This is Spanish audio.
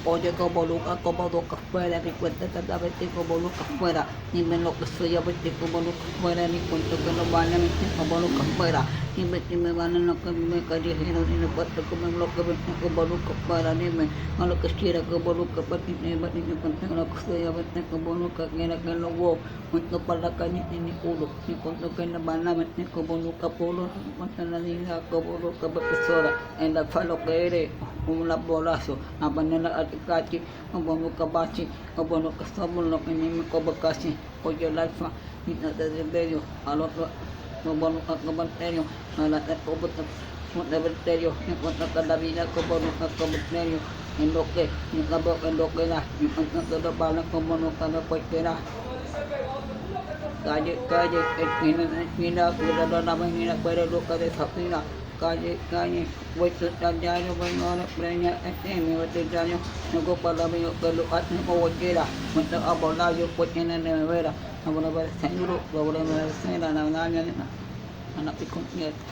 Oye, como nunca, como nunca fuera, ni cuenta eternamente como nunca fuera, ni me enloqueció mente como nunca fuera, ni cuento que no vale mente como nunca fuera, ni me van en lo que me callejeros, ni me cuento como en lo que mente como nunca fuera, ni me a lo que quiera como nunca fuera, ni me cuento lo que soy mente como nunca quiera que lo hubo, cuento para la calle ni uno, ni cuento que no van a mente como nunca pudo, ni cuento la vida como nunca profesora, en la falo que eres. Un laborazo, abanela atikati, abono kabachi, abono kasamo lo que ni me cobacasi, oye el alfa, y nada de medio, al otro, abono akabanterio, a la cobata, un cementerio, en cuanto a la vida como no akabanterio, en lo que, en lo que da, en cuanto a la bala como no cada cualquiera. Calle, esquina, cuidado la avenida, pero loca de Safina. Calle, vuestro diario, bueno, ahora preña, mi veterinario, no copa la mío, que lo hace como cualquiera. Muestra a volar, yo pues tiene nevera. Ahora va a ser seguro, ahora va a ser la navaja, a la piconcierta.